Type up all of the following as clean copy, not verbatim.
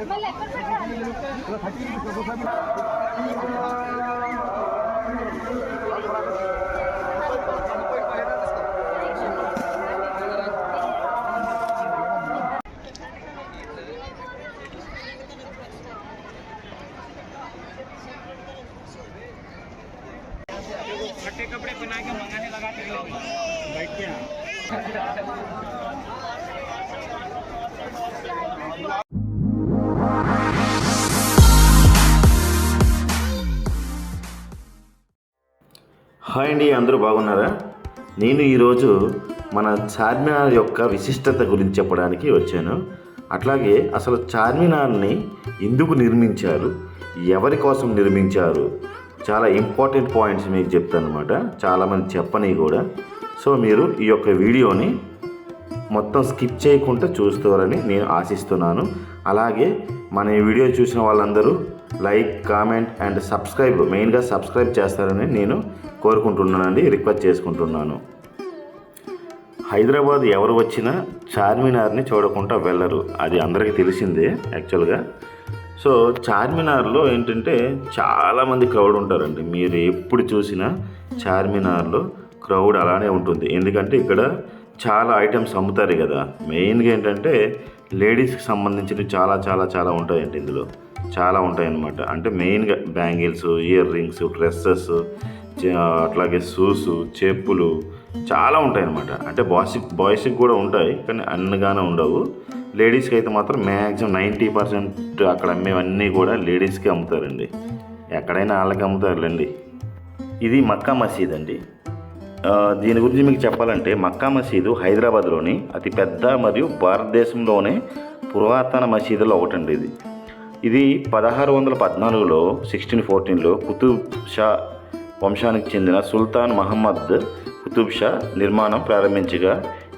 फटे कपड़े पहना के मंगाने लगा के बैठ के హాయ్ అండి, అందరూ బాగున్నారా? నేను ఈరోజు మన చార్మినార్ యొక్క విశిష్టత గురించి చెప్పడానికి వచ్చాను. అట్లాగే అసలు చార్మినార్ని ఎందుకు నిర్మించారు, ఎవరి కోసం నిర్మించారు, చాలా ఇంపార్టెంట్ పాయింట్స్ మీకు చెప్తాను అనమాట. చాలామంది చెప్పని కూడా. సో మీరు ఈ యొక్క వీడియోని మొత్తం స్కిప్ చేయకుండా చూస్తారని నేను ఆశిస్తున్నాను. అలాగే మన ఈ వీడియో చూసిన వాళ్ళందరూ లైక్, కామెంట్ అండ్ సబ్స్క్రైబ్, మెయిన్గా సబ్స్క్రైబ్ చేస్తారని నేను కోరుకుంటున్నానండి, రిక్వెస్ట్ చేసుకుంటున్నాను. హైదరాబాద్ ఎవరు వచ్చినా చార్మినార్ని చూడకుండా వెళ్ళరు, అది అందరికీ తెలిసిందే యాక్చువల్గా. సో చార్మినార్లో ఏంటంటే చాలామంది క్రౌడ్ ఉంటారండి. మీరు ఎప్పుడు చూసినా చార్మినార్లో క్రౌడ్ అలానే ఉంటుంది. ఎందుకంటే ఇక్కడ చాలా ఐటమ్స్ అమ్ముతారు కదా. మెయిన్గా ఏంటంటే లేడీస్కి సంబంధించినవి చాలా చాలా చాలా ఉంటాయండి. ఇందులో చాలా ఉంటాయన్నమాట. అంటే మెయిన్గా బ్యాంగిల్స్, ఇయర్ రింగ్స్, డ్రెస్సెస్, అట్లాగే షూస్, చెప్పులు చాలా ఉంటాయన్నమాట. అంటే బాయ్స్కి కూడా ఉంటాయి, కానీ అన్నగానే ఉండవు. లేడీస్కి అయితే మాత్రం మ్యాక్సిమం 90% అక్కడ అమ్మేవన్నీ కూడా లేడీస్కి అమ్ముతారండి. ఎక్కడైనా వాళ్ళకి అమ్ముతారులేండి. ఇది మక్కా మసీద్ అండి. దీని గురించి మీకు చెప్పాలంటే మక్కా మసీదు హైదరాబాద్లోని అతిపెద్ద మరియు భారతదేశంలోనే పురాతన మసీదులో ఒకటండి. ఇది 1614లో 1614లో కుతుబ్ షా వంశానికి చెందిన సుల్తాన్ మహమ్మద్ కుతుబ్ షా నిర్మాణం ప్రారంభించగా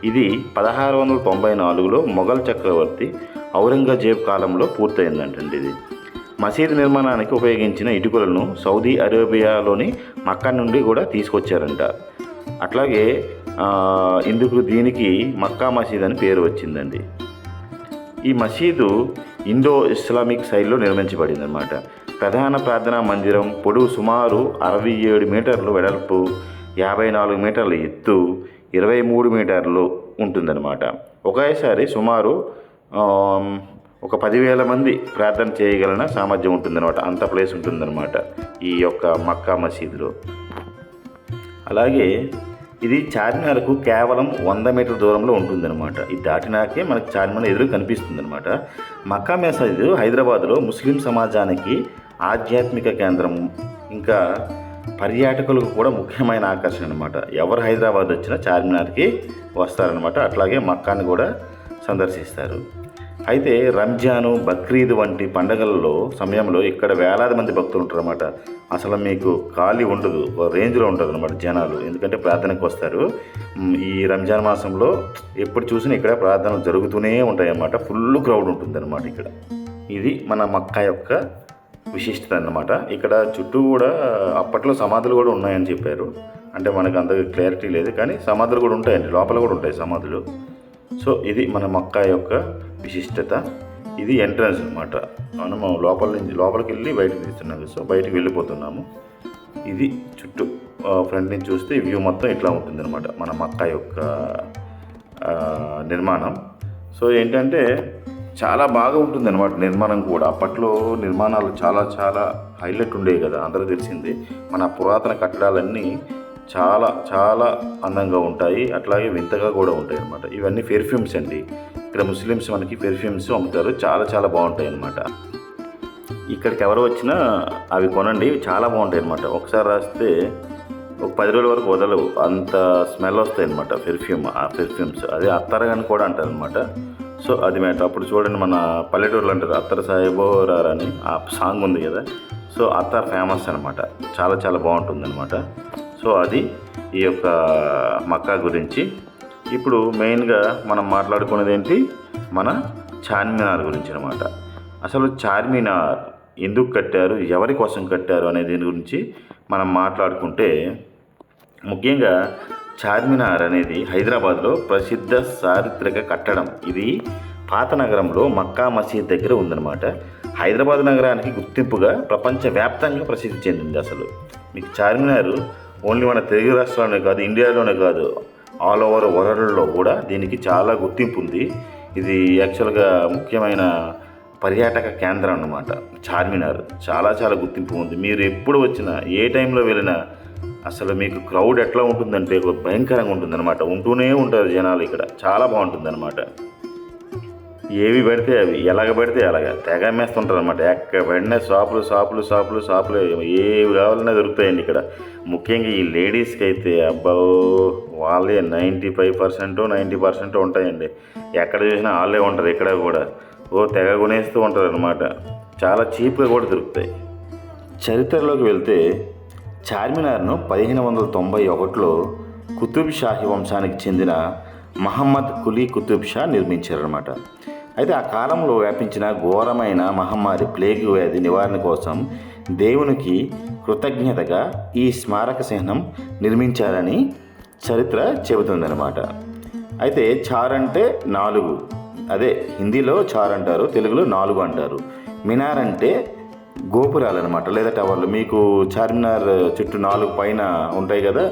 ఇది 1694లో మొఘల్ చక్రవర్తి ఔరంగజేబ్ కాలంలో పూర్తయిందంటండి. ఇది మసీదు నిర్మాణానికి ఉపయోగించిన ఇటుకలను సౌదీ అరేబియాలోని మక్కా నుండి కూడా తీసుకొచ్చారంట. అట్లాగే దీనికి మక్కా మసీద్ అని పేరు వచ్చిందండి. ఈ మసీదు ఇండో ఇస్లామిక్ శైలిలో నిర్మించబడింది అన్నమాట. ప్రధాన ప్రార్థనా మందిరం పొడవు సుమారు 67 మీటర్లు వెడల్పు, 54 మీటర్ల ఎత్తు, 23 మీటర్లు ఉంటుందన్నమాట. ఒకేసారి సుమారు ఒక 10,000 మంది ప్రార్థన చేయగలన సామర్థ్యం ఉంటుందన్నమాట. అంత ప్లేస్ ఉంటుందన్నమాట ఈ యొక్క మక్కా మసీదులో. అలాగే ఇది చార్మినార్కు కేవలం 100 మీటర్ల దూరంలో ఉంటుందన్నమాట. ఇది దాటినాకే మనకు చార్మినార్ ఎదురు కనిపిస్తుంది అనమాట. మక్కా మసీదు హైదరాబాద్లో ముస్లిం సమాజానికి ఆధ్యాత్మిక కేంద్రం, ఇంకా పర్యాటకులకు కూడా ముఖ్యమైన ఆకర్షణ అనమాట. ఎవరు హైదరాబాద్ వచ్చినా చార్మినార్కి వస్తారనమాట. అట్లాగే మక్కాని కూడా సందర్శిస్తారు. అయితే రంజాను, బక్రీద్ వంటి పండగలలో సమయంలో ఇక్కడ వేలాది మంది భక్తులు ఉంటారన్నమాట. అసలు మీకు ఖాళీ ఉండదు, ఒక రేంజ్లో ఉంటుంది అనమాట జనాలు. ఎందుకంటే ప్రార్థనకు వస్తారు. ఈ రంజాన్ మాసంలో ఎప్పుడు చూసినా ఇక్కడ ప్రార్థనలు జరుగుతూనే ఉంటాయి అన్నమాట. ఫుల్ క్రౌడ్ ఉంటుందన్నమాట ఇక్కడ. ఇది మన మక్కా యొక్క విశిష్టత అన్నమాట. ఇక్కడ చుట్టూ కూడా అప్పట్లో సమాధులు కూడా ఉన్నాయని చెప్పారు. అంటే మనకు అంత క్లారిటీ లేదు, కానీ సమాధులు కూడా ఉంటాయండి, లోపల కూడా ఉంటాయి సమాధులు. సో ఇది మన మక్కా యొక్క విశిష్టత. ఇది ఎంట్రన్స్ అనమాట. మనము లోపలికి వెళ్ళి బయటకు తీస్తున్నాము. సో బయటకు వెళ్ళిపోతున్నాము. ఇది చుట్టూ ఫ్రంట్ నుంచి చూస్తే వ్యూ మొత్తం ఇట్లా ఉంటుంది అనమాట మన మక్కా యొక్క నిర్మాణం. సో ఏంటంటే చాలా బాగా ఉంటుంది అనమాట నిర్మాణం కూడా. అప్పట్లో నిర్మాణాలు చాలా చాలా హైలైట్ ఉండేవి కదా, అందరికీ తెలిసిందే. మన పురాతన కట్టడాలన్నీ చాలా చాలా అందంగా ఉంటాయి, అట్లాగే వింతగా కూడా ఉంటాయి అన్నమాట. ఇవన్నీ పెర్ఫ్యూమ్స్ అండి. ఇక్కడ ముస్లిమ్స్ మనకి పెర్ఫ్యూమ్స్ అమ్ముతారు, చాలా చాలా బాగుంటాయి అన్నమాట. ఇక్కడికి ఎవరు వచ్చినా అవి కొనండి, చాలా బాగుంటాయి అన్నమాట. ఒకసారి రాస్తే ఒక 10 రోజుల వరకు వదలవు, అంత స్మెల్ వస్తాయి అన్నమాట పెర్ఫ్యూమ్స్. అదే అత్తరగాని కూడా అంటారు అనమాట. సో అది మ్యాటర్. అప్పుడు చూడండి, మన పల్లెటూరులో అంటారు అత్తర్ సాహిబో రారని ఆ సాంగ్ ఉంది కదా. సో అత్తర్ ఫేమస్ అనమాట, చాలా చాలా బాగుంటుంది అనమాట. సో అది ఈ యొక్క మక్కా గురించి. ఇప్పుడు మెయిన్గా మనం మాట్లాడుకునేది ఏంటి, మన చార్మినార్ గురించి అనమాట. అసలు చార్మినార్ ఎందుకు కట్టారు, ఎవరి కోసం కట్టారు అనే దీని గురించి మనం మాట్లాడుకుంటే, ముఖ్యంగా చార్మినార్ అనేది హైదరాబాద్లో ప్రసిద్ధ చారిత్రక కట్టడం. ఇది పాత నగరంలో మక్కా మసీద్ దగ్గర ఉందన్నమాట. హైదరాబాద్ నగరానికి గుర్తింపుగా ప్రపంచవ్యాప్తంగా ప్రసిద్ధి చెందింది. అసలు మీకు చార్మినార్ ఓన్లీ మన తెలుగు రాష్ట్రాల్లోనే కాదు, ఇండియాలోనే కాదు, ఆల్ ఓవర్ వరల్డ్లో కూడా దీనికి చాలా గుర్తింపు ఉంది. ఇది యాక్చువల్గా ముఖ్యమైన పర్యాటక కేంద్రం అన్నమాట. చార్మినార్ చాలా చాలా గుర్తింపు ఉంది. మీరు ఎప్పుడు వచ్చినా, ఏ టైంలో వెళ్ళినా అసలు మీకు క్రౌడ్ ఎట్లా ఉంటుందంటే భయంకరంగా ఉంటుందన్నమాట. ఉంటూనే ఉంటారు జనాలు ఇక్కడ. చాలా బాగుంటుందన్నమాట. ఏవి పెడితే అవి, ఎలాగ పెడితే అలాగా తెగ అమ్మేస్తుంటారు అనమాట. ఎక్కడ పడినా షాపులు ఏవి కావాలన్నా దొరుకుతాయండి ఇక్కడ. ముఖ్యంగా ఈ లేడీస్కి అయితే అబ్బా వాళ్ళే 95% 90% ఉంటాయండి. ఎక్కడ చూసినా వాళ్ళే ఉంటారు ఇక్కడ కూడా. తెగ కొనేస్తూ ఉంటారు అనమాట. చాలా చీప్గా కూడా దొరుకుతాయి. చరిత్రలోకి వెళ్తే చార్మినార్ను 1591లో కుతుబ్ షాహీ వంశానికి చెందిన మహమ్మద్ కులీ కుతుబ్ షా నిర్మించారనమాట. అయితే ఆ కాలంలో వ్యాపించిన ఘోరమైన మహమ్మారి ప్లేగ్ వ్యాధి నివారణ కోసం దేవునికి కృతజ్ఞతగా ఈ స్మారక చిహ్నం నిర్మించారని చరిత్ర చెబుతుందన్నమాట. అయితే చార్ అంటే 4, అదే హిందీలో చార్ అంటారు, తెలుగులో 4 అంటారు. మినార్ అంటే గోపురాలు అనమాట, లేదా టవర్లు. మీకు చార్మినార్ చుట్టూ 4 పైన ఉంటాయి కదా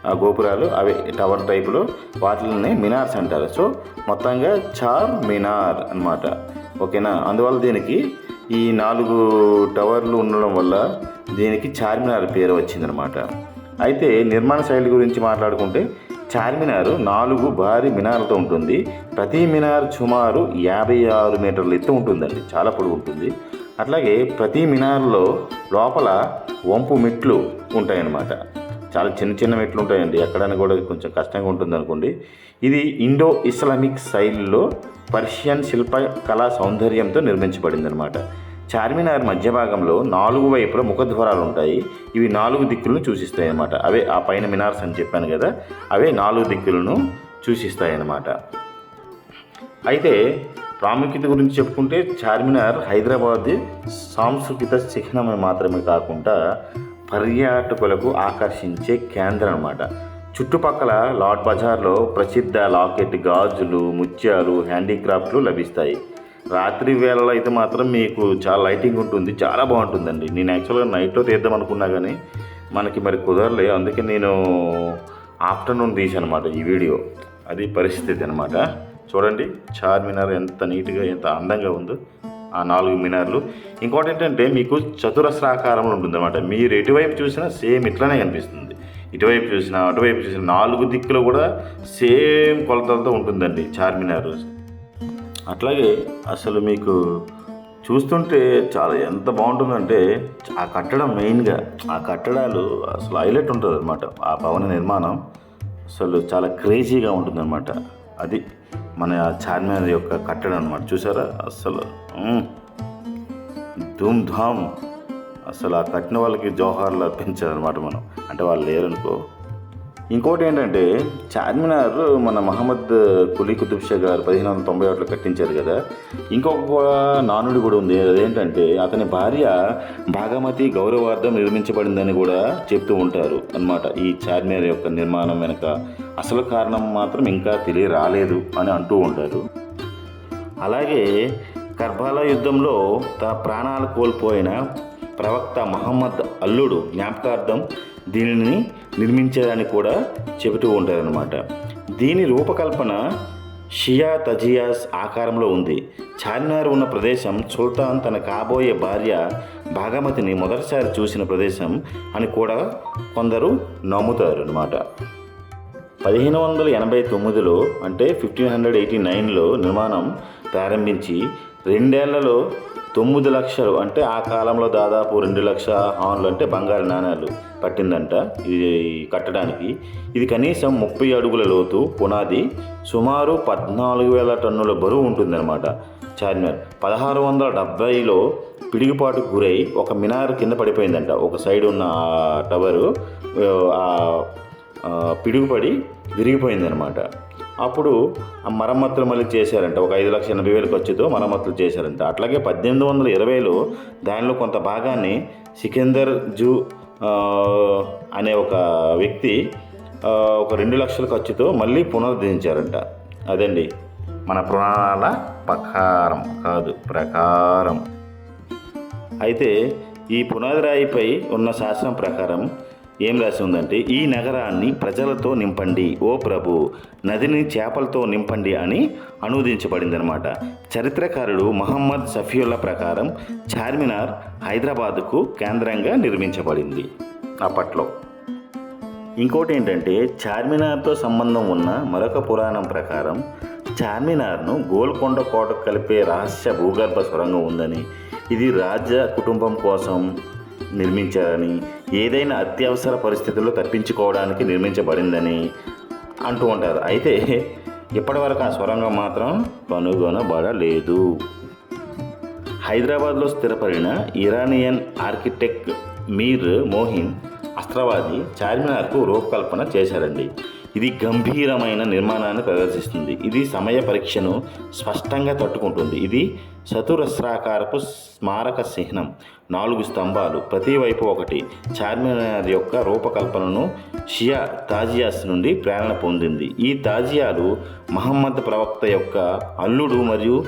ఆ గోపురాలు, అవి టవర్ టైపులో, వాటిని మినార్స్ అంటారు. సో మొత్తంగా చార్ మినార్ అన్నమాట. ఓకేనా. అందువల్ల దీనికి ఈ 4 టవర్లు ఉండడం వల్ల దీనికి చార్మినార్ పేరు వచ్చిందనమాట. అయితే నిర్మాణ శైలి గురించి మాట్లాడుకుంటే చార్మినార్ 4 భారీ మినార్లతో ఉంటుంది. ప్రతి మినార్ సుమారు 56 మీటర్ల ఎత్తు ఉంటుందండి. చాలా పొడవు ఉంటుంది. అట్లాగే ప్రతి మినార్లో లోపల వంపు మెట్లు ఉంటాయన్నమాట. చాలా చిన్న మెట్లు ఉంటాయండి. ఎక్కడానికి కూడా కొంచెం కష్టంగా ఉంటుంది అనుకోండి. ఇది ఇండో ఇస్లామిక్ శైలిలో పర్షియన్ శిల్ప కళా సౌందర్యంతో నిర్మించబడింది అనమాట. చార్మినార్ మధ్య భాగంలో 4 వైపుల ముఖద్వారాలు ఉంటాయి. ఇవి 4 దిక్కులను సూచిస్తాయి అన్నమాట. అవే ఆ పైన మినార్స్ అని చెప్పాను కదా, అవే 4 దిక్కులను సూచిస్తాయి అన్నమాట. అయితే ప్రాముఖ్యత గురించి చెప్పుకుంటే చార్మినార్ హైదరాబాద్ సాంస్కృతిక చిహ్నమే మాత్రమే కాకుండా పర్యాటకులకు ఆకర్షించే కేంద్రం అన్నమాట. చుట్టుపక్కల లాట్ బజార్లో ప్రసిద్ధ లాకెట్, గాజులు, ముత్యాలు, హ్యాండీక్రాఫ్ట్లు లభిస్తాయి. రాత్రి వేళలో అయితే మాత్రం మీకు చాలా లైటింగ్ ఉంటుంది, చాలా బాగుంటుందండి. నేను యాక్చువల్గా నైట్లో తీద్దాం అనుకున్నా కానీ మనకి మరి కుదరలే. అందుకే నేను ఆఫ్టర్నూన్ తీసాను అనమాట ఈ వీడియో. అది పరిస్థితి అనమాట. చూడండి చార్మినార్ ఎంత నీట్గా, ఎంత అందంగా ఉందో ఆ 4 మినార్లు. ఇంకోటి ఏంటంటే మీకు చతురస్రాకారంలో ఉంటుందన్నమాట. మీరు ఎటువైపు చూసినా సేమ్ ఇట్లానే కనిపిస్తుంది. ఇటువైపు చూసినా అటువైపు చూసినా 4 దిక్కులు కూడా సేమ్ కొలతలతో ఉంటుందండి చార్మినార్. అట్లాగే అసలు మీకు చూస్తుంటే చాలా ఎంత బాగుంటుందంటే ఆ కట్టడం, మెయిన్గా ఆ కట్టడాలు అసలు హైలైట్ ఉంటుంది అనమాట. ఆ భవన నిర్మాణం అసలు చాలా క్రేజీగా ఉంటుందన్నమాట. అది మన చార్మినార్ యొక్క కట్టడం అనమాట. చూసారా అసలు ధూమ్ ధామ్. అసలు ఆ కట్టిన వాళ్ళకి జోహార్లు అర్పించారనమాట మనం. అంటే వాళ్ళు లేరనుకో. ఇంకోటి ఏంటంటే చార్మినార్ మన మహమ్మద్ కులీ కుతుబ్ షా గారు 1591లో కట్టించారు కదా. ఇంకొక నానుడి కూడా ఉంది. అదేంటంటే అతని భార్య భాగమతి గౌరవార్థం నిర్మించబడిందని కూడా చెప్తూ ఉంటారు అన్నమాట. ఈ చార్మినార్ యొక్క నిర్మాణం వెనుక అసలు కారణం మాత్రం ఇంకా తెలియరాలేదు అని అంటూ ఉంటారు. అలాగే కర్బాలా యుద్ధంలో తన ప్రాణాలు కోల్పోయిన ప్రవక్త మహమ్మద్ అల్లుడు జ్ఞాపకార్థం దీనిని నిర్మించారని కూడా చెబుతూ ఉంటారనమాట. దీని రూపకల్పన షియా తజియాస్ ఆకారంలో ఉంది. చార్మినార్ ఉన్న ప్రదేశం సుల్తాన్ తన కాబోయే భార్య భాగమతిని మొదటిసారి చూసిన ప్రదేశం అని కూడా కొందరు నమ్ముతారు అనమాట. 1589లో అంటే 1589లో నిర్మాణం ప్రారంభించి 2 ఏళ్లలో 9 లక్షలు, అంటే ఆ కాలంలో దాదాపు 2 లక్షల హాన్లు, అంటే బంగారు నాణాలు పట్టిందంట ఇది కట్టడానికి. ఇది కనీసం 30 అడుగుల లోతు పునాది, సుమారు 14,000 టన్నుల బరువు ఉంటుందన్నమాట. చార్మినార్ 1670లో పిడుగుపాటుకు గురై ఒక మినార్ కింద పడిపోయిందంట. ఒక సైడ్ ఉన్న టవరు పిడుగుపడి విరిగిపోయిందనమాట. అప్పుడు ఆ మరమ్మతులు మళ్ళీ చేశారంట. ఒక 5,80,000 ఖర్చుతో మరమ్మతులు చేశారంట. అట్లాగే 1820లో దానిలో కొంత భాగాన్ని సికిందర్ జూ అనే ఒక వ్యక్తి ఒక 2 లక్షల ఖర్చుతో మళ్ళీ పునరుద్ధరించారంట. అదండి మన పురాణాల ప్రకారం కాదు, ప్రకారం. అయితే ఈ పునాది రాయిపై ఉన్న శాసనం ప్రకారం ఏం రాసి ఉందంటే, ఈ నగరాన్ని ప్రజలతో నింపండి ఓ ప్రభు, నదిని చేపలతో నింపండి అని అనువదించబడింది అనమాట. చరిత్రకారుడు మహమ్మద్ సఫీయుల్లా ప్రకారం చార్మినార్ హైదరాబాదుకు కేంద్రంగా నిర్మించబడింది అప్పట్లో. ఇంకోటి ఏంటంటే, చార్మినార్తో సంబంధం ఉన్న మరొక పురాణం ప్రకారం చార్మినార్ను గోల్కొండ కోటకు కలిపే రహస్య భూగర్భ సొరంగం ఉందని, ఇది రాజ కుటుంబం కోసం నిర్మించారని, ఏదైనా అత్యవసర పరిస్థితుల్లో తప్పించుకోవడానికి నిర్మించబడిందని అంటూ ఉంటారు. అయితే ఇప్పటివరకు ఆ సొరంగం మాత్రం కనుగొనబడలేదు. హైదరాబాద్లో స్థిరపడిన ఇరానియన్ ఆర్కిటెక్ట్ మీర్ మోహిన్ అస్త్రవాది చార్మినార్కు రూపకల్పన చేశారండి. ఇది గంభీరమైన నిర్మాణాన్ని ప్రదర్శిస్తుంది. ఇది సమయ పరీక్షను స్పష్టంగా తట్టుకుంటుంది. ఇది చతురస్రాకారపు స్మారక చిహ్నం, 4 స్తంభాలు, ప్రతి వైపు ఒకటి. చార్మినార్ యొక్క రూపకల్పనను షియా తాజియాస్ నుండి ప్రేరణ పొందింది. ఈ తాజియాలు మహమ్మద్ ప్రవక్త యొక్క అల్లుడు మరియు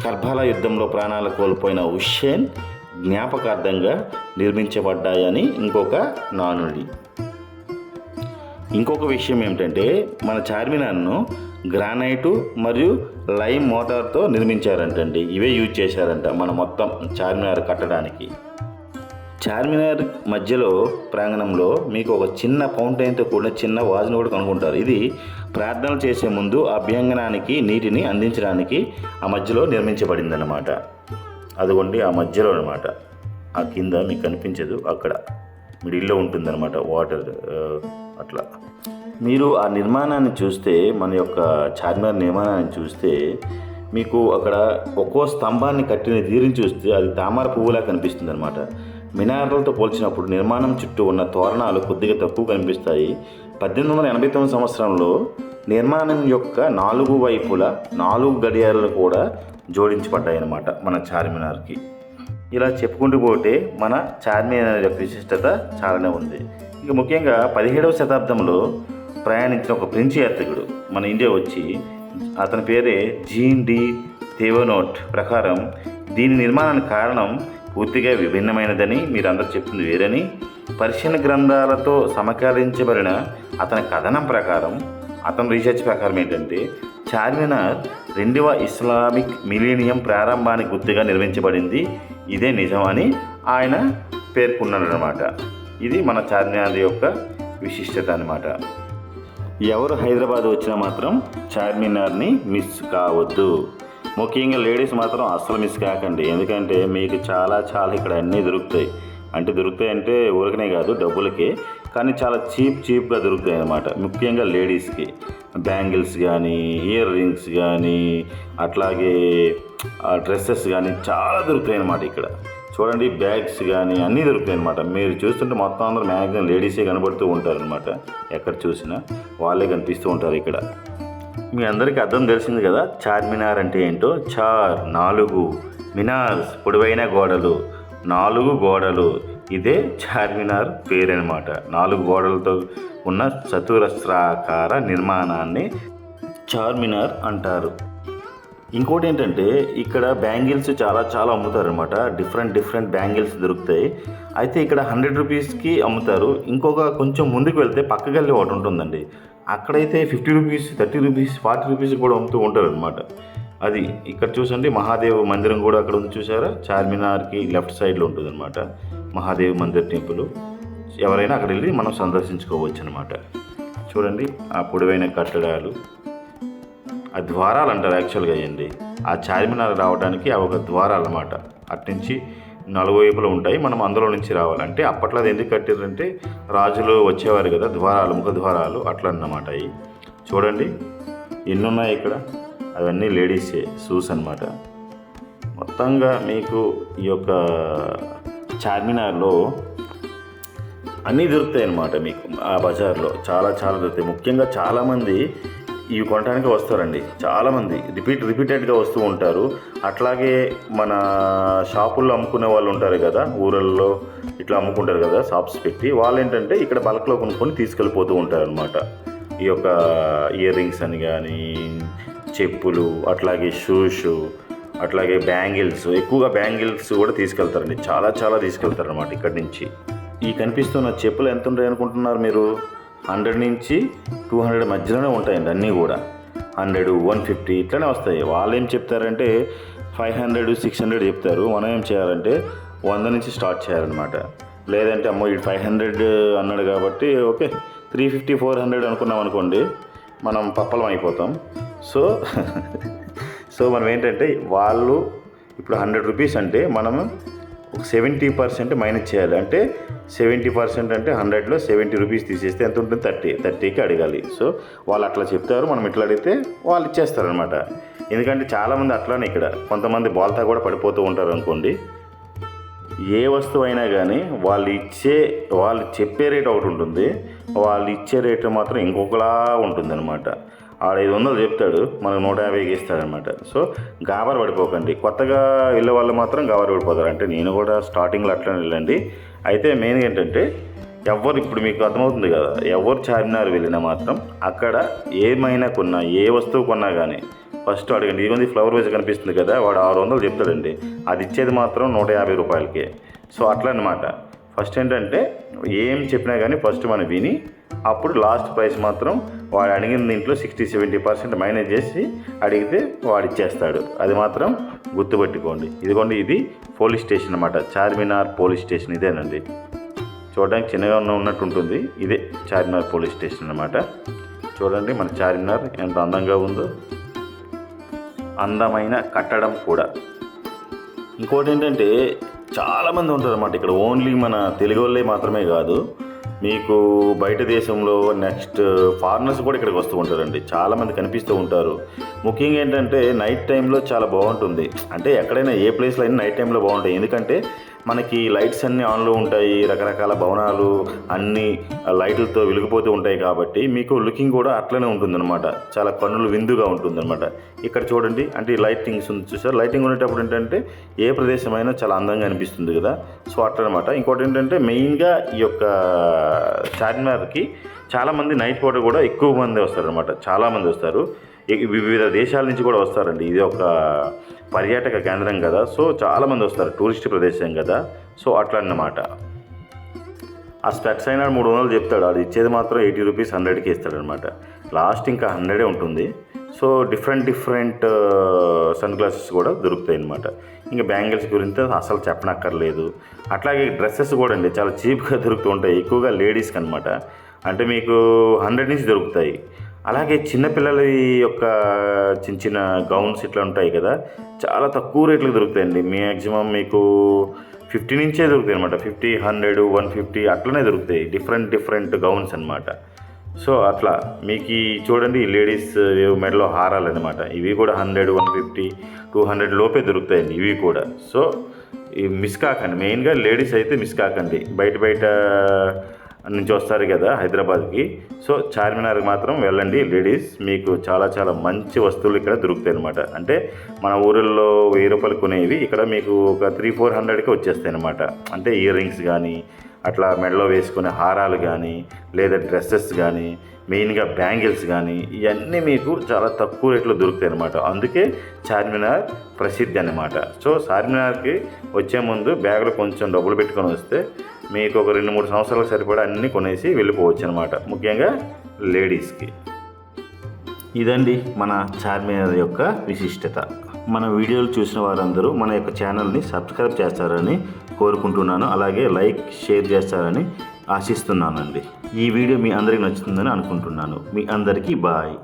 కర్బలా యుద్ధంలో ప్రాణాలు కోల్పోయిన హుస్సేన్ జ్ఞాపకార్థంగా నిర్మించబడ్డాయని ఇంకొక నానుడి. ఇంకొక విషయం ఏమిటంటే, మన చార్మినార్ను గ్రానైటు మరియు లైమ్ మోటార్తో నిర్మించారంటండి. ఇవే యూజ్ చేశారంట మన మొత్తం చార్మినార్ కట్టడానికి. చార్మినార్ మధ్యలో ప్రాంగణంలో మీకు ఒక చిన్న ఫౌంటైన్తో కూడిన చిన్న వాజ్ను కూడా కనుగొంటారు. ఇది ప్రార్థనలు చేసే ముందు అభ్యంగనానికి నీటిని అందించడానికి ఆ మధ్యలో నిర్మించబడిందన్నమాట. అదిగోండి ఆ మధ్యలో అనమాట. ఆ కింద మీకు కనిపించదు, అక్కడ మిడిల్లో ఉంటుందన్నమాట వాటర్. అట్లా మీరు ఆ నిర్మాణాన్ని చూస్తే, మన యొక్క చార్మినార్ నిర్మాణాన్ని చూస్తే, మీకు అక్కడ ఒక్కో స్తంభాన్ని కట్టిన తీరుని చూస్తే అది తామర పువ్వులా కనిపిస్తుంది అనమాట. మినార్లతో పోల్చినప్పుడు నిర్మాణం చుట్టూ ఉన్న తోరణాలు కొద్దిగా తక్కువ కనిపిస్తాయి. 1889 సంవత్సరంలో నిర్మాణం యొక్క 4 వైపులా 4 గడియారాలు కూడా జోడించబడ్డాయి అన్నమాట మన చార్మినార్కి. ఇలా చెప్పుకుంటూ పోతే మన చార్మినార్ యొక్క విశిష్టత చాలానే ఉంది. ఇక ముఖ్యంగా 17వ శతాబ్దంలో ప్రయాణించిన ఒక ఫ్రెంచ్ యాత్రికుడు మన ఇండియా వచ్చి, అతని పేరే జీన్ డి తేవనోట్ ప్రకారం దీని నిర్మాణానికి కారణం పూర్తిగా విభిన్నమైనదని, మీరందరూ చెప్తుంది వేరని, పర్షియన్ గ్రంథాలతో సమకాలీకరించబడిన అతని కథనం ప్రకారం, అతని రీసెర్చ్ ప్రకారం ఏంటంటే, చార్మినార్ 2వ ఇస్లామిక్ మిలీనియం ప్రారంభానికి గుర్తుగా నిర్మించబడింది, ఇదే నిజం అని ఆయన పేర్కొన్నాడు అనమాట. ఇది మన చార్మినార్ యొక్క విశిష్టత అనమాట. ఎవరు హైదరాబాద్ వచ్చినా మాత్రం చార్మినార్ని మిస్ కావద్దు. ముఖ్యంగా లేడీస్ మాత్రం అస్సలు మిస్ కాకండి. ఎందుకంటే మీకు చాలా ఇక్కడ అన్నీ దొరుకుతాయి. దొరుకుతాయంటే ఊరికనే కాదు, డబ్బులకే, కానీ చాలా చీప్గా దొరుకుతాయి అన్నమాట. ముఖ్యంగా లేడీస్కి బ్యాంగిల్స్ కానీ, ఇయర్ రింగ్స్ కానీ, అట్లాగే డ్రెస్సెస్ కానీ చాలా దొరుకుతాయి అన్నమాట. ఇక్కడ చూడండి, బ్యాగ్స్ కానీ అన్నీ దొరుకుతాయి అన్నమాట. మీరు చూస్తుంటే మొత్తం అందరూ మ్యాక్సిమం లేడీసే కనబడుతూ ఉంటారనమాట. ఎక్కడ చూసినా వాళ్ళే కనిపిస్తూ ఉంటారు ఇక్కడ. మీ అందరికీ అర్థం తెలిసింది కదా చార్మినార్ అంటే ఏంటో. చార్ 4, మినార్స్ పొడవైన గోడలు, 4 గోడలు, ఇదే చార్మినార్ పేరు అనమాట. 4 గోడలతో ఉన్న చతురస్రాకార నిర్మాణాన్ని చార్మినార్ అంటారు. ఇంకోటి ఏంటంటే, ఇక్కడ బ్యాంగిల్స్ చాలా అమ్ముతారు అనమాట. డిఫరెంట్ బ్యాంగిల్స్ దొరుకుతాయి. అయితే ఇక్కడ 100 రూపీస్కి అమ్ముతారు. ఇంకొక కొంచెం ముందుకు వెళ్తే పక్క గల్లీ ఒకటి ఉంటుందండి, అక్కడైతే 50 రూపీస్, 30 రూపీస్, 40 రూపీస్ కూడా అమ్ముతూ ఉంటారు అనమాట. అది ఇక్కడ చూసండి, మహాదేవ్ మందిరం కూడా అక్కడ ఉంది చూసారా. చార్మినార్కి లెఫ్ట్ సైడ్లో ఉంటుంది అనమాట మహాదేవ్ మందిర్ టెంపుల్. ఎవరైనా అక్కడ వెళ్ళి మనం సందర్శించుకోవచ్చు అనమాట. చూడండి ఆ పొడవైన కట్టడాలు, ఆ ద్వారాలు అంటారు యాక్చువల్గా అయ్యండి. ఆ చార్మినార్ రావడానికి అవి ఒక ద్వారాలు అన్నమాట. అట్నుంచి 4 వైపులు ఉంటాయి. మనం అందులో నుంచి రావాలంటే, అప్పట్లో అది ఎందుకు కట్టారంటే రాజులు వచ్చేవారు కదా, ద్వారాలు, ముఖ ద్వారాలు అట్లా అన్నమాట. అవి చూడండి ఎన్ని ఉన్నాయి ఇక్కడ. అవన్నీ లేడీసే షూస్ అన్నమాట. మొత్తంగా మీకు ఈ యొక్క చార్మినార్లో అన్నీ దొరుకుతాయి అన్నమాట. మీకు ఆ బజార్లో చాలా దొరుకుతాయి. ముఖ్యంగా చాలామంది ఇవి కొనడానికి వస్తారండి. చాలామంది రిపీటెడ్గా వస్తూ ఉంటారు. అట్లాగే మన షాపుల్లో అమ్ముకునే వాళ్ళు ఉంటారు కదా, ఊరల్లో ఇట్లా అమ్ముకుంటారు కదా షాప్స్ పెట్టి, వాళ్ళు ఏంటంటే ఇక్కడ బల్క్లో కొనుక్కొని తీసుకెళ్ళిపోతూ ఉంటారు అనమాట. ఈ యొక్క ఇయర్ రింగ్స్ అని కానీ, చెప్పులు, అట్లాగే షూస్, అట్లాగే బ్యాంగిల్స్, ఎక్కువగా బ్యాంగిల్స్ కూడా తీసుకెళ్తారండి. చాలా చాలా తీసుకెళ్తారనమాట ఇక్కడి నుంచి. ఈ కనిపిస్తున్న చెప్పులు ఎంత ఉంటాయి అనుకుంటున్నారు మీరు? 100 నుంచి 200 మధ్యలోనే ఉంటాయండి. అన్నీ కూడా 100, 150 ఇట్లనే వస్తాయి. వాళ్ళు ఏం చెప్తారంటే 500, 600 చెప్తారు. మనం ఏం చేయాలంటే 100 నుంచి స్టార్ట్ చేయాలన్నమాట. లేదంటే అమ్మో ఈ 500 అన్నాడు కాబట్టి ఓకే 350, 400 అనుకున్నాం అనుకోండి, మనం పప్పలం అయిపోతాం. సో మనం ఏంటంటే వాళ్ళు ఇప్పుడు 100 రూపీస్ అంటే మనము 70% మైనస్ చేయాలి. అంటే 70% అంటే 100లో 70 రూపీస్ తీసేస్తే ఎంత ఉంటుంది? 30కి అడగాలి. సో వాళ్ళు అట్లా చెప్తారు, మనం ఇట్లా అడిగితే వాళ్ళు ఇచ్చేస్తారనమాట. ఎందుకంటే చాలామంది అట్లానే ఇక్కడ కొంతమంది బాల్తా కూడా పడిపోతూ ఉంటారు అనుకోండి. ఏ వస్తువు అయినా కానీ వాళ్ళు చెప్పే రేట్ ఒకటి ఉంటుంది, వాళ్ళు ఇచ్చే రేటు మాత్రం ఇంకొకలా ఉంటుందన్నమాట. ఆడ 500 చెప్తాడు, మనకు 150కి ఇస్తాడనమాట. సో గాబర్ పడిపోకండి. కొత్తగా వెళ్ళే వాళ్ళు మాత్రం గాబర్ పడిపోతారు. అంటే నేను కూడా స్టార్టింగ్లో అట్లనే వెళ్ళండి. అయితే మెయిన్ ఏంటంటే ఇప్పుడు మీకు అర్థమవుతుంది కదా, ఎవరు చార్మినార్ వెళ్ళినా మాత్రం అక్కడ ఏమైనా కొన్నా, ఏ వస్తువు కొన్నా కానీ ఫస్ట్ అడగండి. ఇదిగోండి ఫ్లవర్ వేస్ కనిపిస్తుంది కదా, వాడు 600 చెప్తాడండి, అది ఇచ్చేది మాత్రం 150 రూపాయలకే. సో అట్లా అనమాట. ఫస్ట్ ఏంటంటే ఏం చెప్పినా కానీ ఫస్ట్ మనం విని అప్పుడు లాస్ట్ ప్రైస్ మాత్రం వాడు అడిగిన దీంట్లో 60-70% మైనస్ చేసి అడిగితే వాడు ఇచ్చేస్తాడు. అది మాత్రం గుర్తుపెట్టుకోండి. ఇది పోలీస్ స్టేషన్ అన్నమాట. చార్మినార్ పోలీస్ స్టేషన్ ఇదేనండి. చూడడానికి చిన్నగా ఉన్నట్టు ఉంటుంది. ఇదే చార్మినార్ పోలీస్ స్టేషన్ అన్నమాట. చూడండి మన చార్మినార్ ఎంత అందంగా ఉందో, అందమైన కట్టడం కూడా. ఇంకోటి ఏంటంటే చాలామంది ఉంటారు అన్నమాట ఇక్కడ. ఓన్లీ మన తెలుగు వాళ్ళే మాత్రమే కాదు, మీకు బయట దేశంలో నెక్స్ట్ ఫారినర్స్ కూడా ఇక్కడికి వస్తూ ఉంటారండి. చాలామంది కనిపిస్తూ ఉంటారు. ముఖ్యంగా ఏంటంటే నైట్ టైంలో చాలా బాగుంటుంది. అంటే ఎక్కడైనా ఏ ప్లేస్లో అయినా నైట్ టైంలో బాగుంటాయి. ఎందుకంటే మనకి లైట్స్ అన్నీ ఆన్లో ఉంటాయి, రకరకాల భవనాలు అన్నీ లైట్లతో వెలిగిపోతూ ఉంటాయి కాబట్టి మీకు లుకింగ్ కూడా అట్లనే ఉంటుందన్నమాట. చాలా కన్నులు విందుగా ఉంటుందన్నమాట. ఇక్కడ చూడండి, అంటే లైటింగ్స్ చూసారు. లైటింగ్ ఉండేటప్పుడు ఏంటంటే ఏ ప్రదేశమైనా చాలా అందంగా అనిపిస్తుంది కదా. సో అట్లనమాట. ఇంకోటి ఏంటంటే మెయిన్గా ఈ యొక్క చార్మినార్కి చాలామంది నైట్ పూట కూడా ఎక్కువ మంది వస్తారనమాట. చాలామంది వస్తారు, వివిధ దేశాల నుంచి కూడా వస్తారండి. ఇది ఒక పర్యాటక కేంద్రం కదా, సో చాలామంది వస్తారు, టూరిస్ట్ ప్రదేశం కదా. సో అట్లా అన్నమాట. ఆ స్పెట్స్ అయినా 300 చెప్తాడు, అది ఇచ్చేది మాత్రం 80 రూపీస్ 100కి ఇస్తాడనమాట. లాస్ట్ ఇంకా 100 ఉంటుంది. సో డిఫరెంట్ సన్ గ్లాసెస్ కూడా దొరుకుతాయి అన్నమాట. ఇంకా బ్యాంగిల్స్ గురించి అసలు చెప్పనక్కర్లేదు. అట్లాగే డ్రెస్సెస్ కూడా అండి చాలా చీప్గా దొరుకుతూ ఉంటాయి, ఎక్కువగా లేడీస్కి అనమాట. అంటే మీకు 100 నుంచి దొరుకుతాయి. అలాగే చిన్నపిల్లల యొక్క చిన్న గౌన్స్ ఇట్లా ఉంటాయి కదా, చాలా తక్కువ రేట్లకు దొరుకుతాయండి. మ్యాక్సిమం మీకు 50 నుంచే దొరుకుతాయి అనమాట. 50, 100, 150 అట్లనే దొరుకుతాయి. డిఫరెంట్ గౌన్స్ అనమాట. సో అట్లా మీకు చూడండి, ఈ లేడీస్ మెడలో హారాలు అనమాట. ఇవి కూడా 100, 150, 200 లోపే దొరుకుతాయండి ఇవి కూడా. సో మిస్ కాకండి. మెయిన్గా లేడీస్ అయితే మిస్ కాకండి. బయట నుంచి వస్తారు కదా హైదరాబాద్కి. సో చార్మినార్కి మాత్రం వెళ్ళండి లేడీస్, మీకు చాలా మంచి వస్తువులు ఇక్కడ దొరుకుతాయి అనమాట. అంటే మన ఊరిలో 1000 రూపాయలు కొనేవి ఇక్కడ మీకు ఒక 300-400కి వచ్చేస్తాయి అనమాట. అంటే ఇయర్ రింగ్స్ కానీ, అట్లా మెడలో వేసుకునే హారాలు కానీ, లేదా డ్రెస్సెస్ కానీ, మెయిన్గా బ్యాంగిల్స్ కానీ, ఇవన్నీ మీకు చాలా తక్కువ రేట్లో దొరుకుతాయి అనమాట. అందుకే చార్మినార్ ప్రసిద్ధి అనమాట. సో చార్మినార్కి వచ్చే ముందు బ్యాగ్లో కొంచెం డబ్బులు పెట్టుకొని వస్తే మీకు ఒక 2-3 సంవత్సరాలకు సరిపడా అన్నీ కొనేసి వెళ్ళిపోవచ్చు అనమాట, ముఖ్యంగా లేడీస్కి. ఇదండి మన చార్మినార్ యొక్క విశిష్టత. మన వీడియోలు చూసిన వారందరూ మన యొక్క ఛానల్ని సబ్స్క్రైబ్ చేస్తారని కోరుకుంటున్నాను. అలాగే లైక్, షేర్ చేస్తారని ఆశిస్తున్నానండి. ఈ వీడియో మీ అందరికీ నచ్చుతుందని అనుకుంటున్నాను. మీ అందరికీ బాయ్.